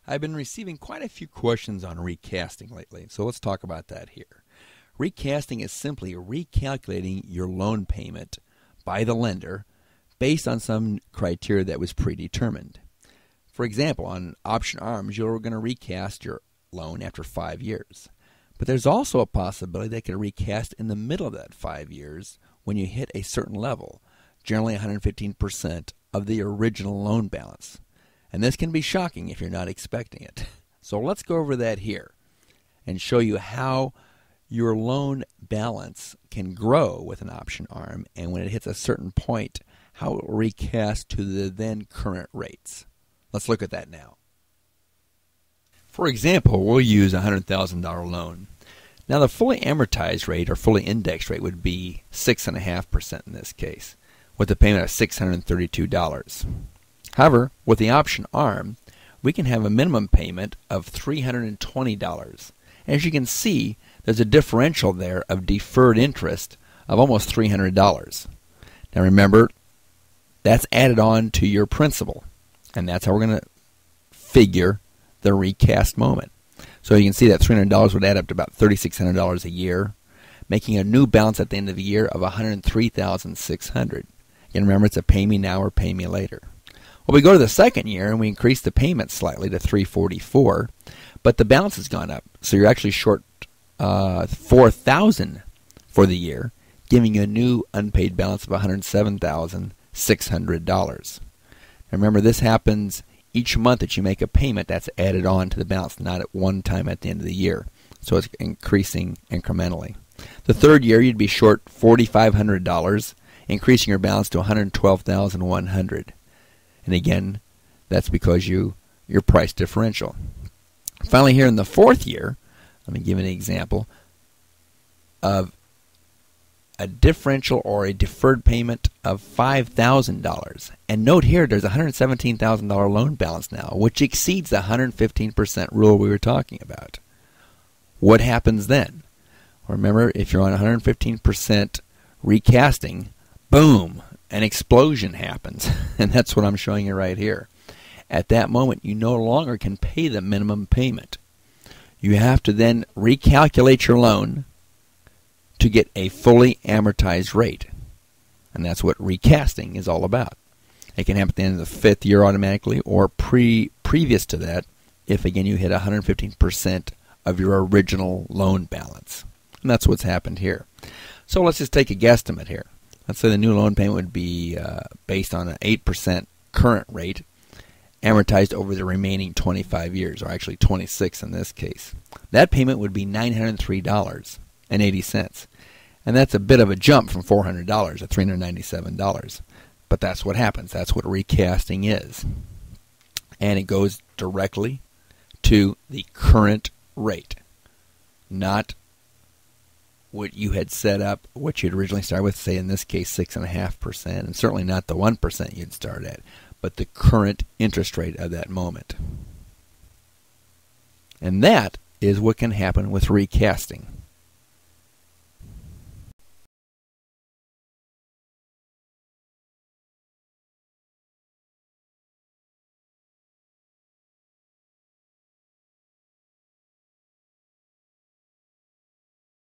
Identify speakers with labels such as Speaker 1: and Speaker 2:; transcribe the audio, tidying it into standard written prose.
Speaker 1: I've been receiving quite a few questions on recasting lately, so let's talk about that here. Recasting is simply recalculating your loan payment by the lender based on some criteria that was predetermined. For example, on option arms, you're going to recast your loan after 5 years. But there's also a possibility they could recast in the middle of that 5 years when you hit a certain level, generally 115% of the original loan balance. And this can be shocking if you're not expecting it. So let's go over that here and show you how your loan balance can grow with an option arm, and when it hits a certain point, how it will recast to the then current rates. Let's look at that now. For example, we'll use a $100,000 loan. Now the fully amortized rate or fully indexed rate would be 6.5% in this case, with a payment of $632. However, with the option arm, we can have a minimum payment of $320. As you can see, there's a differential there of deferred interest of almost $300. Now remember, that's added on to your principal, and that's how we're going to figure the recast moment. So you can see that $300 would add up to about $3,600 a year, making a new balance at the end of the year of $103,600. Again, remember, it's a pay me now or pay me later. Well, we go to the second year and we increase the payment slightly to $344, but the balance has gone up. So you're actually short $4,000 for the year, giving you a new unpaid balance of $107,600. Remember, this happens each month that you make a payment. That's added on to the balance, not at one time at the end of the year. So it's increasing incrementally. The third year, you'd be short $4,500, increasing your balance to $112,100. And again, that's because your price differential. Finally, here in the fourth year, let me give you an example of a differential or a deferred payment of $5,000. And note here, there's a $117,000 loan balance now, which exceeds the 115% rule we were talking about. What happens then? Remember, if you're on 115% recasting, boom, an explosion happens. And that's what I'm showing you right here. At that moment, you no longer can pay the minimum payment. You have to then recalculate your loan to get a fully amortized rate. And that's what recasting is all about. It can happen at the end of the fifth year automatically, or previous to that, if again you hit 115% of your original loan balance. And that's what's happened here. So let's just take a guesstimate here. Let's say the new loan payment would be based on an 8% current rate, amortized over the remaining 25 years, or actually 26 in this case. That payment would be $903.80. And that's a bit of a jump from $400 to $397. But that's what happens. That's what recasting is. And it goes directly to the current rate, not what you had set up, what you'd originally started with, say in this case 6.5%, and certainly not the 1% you'd start at, but the current interest rate of that moment. And that is what can happen with recasting.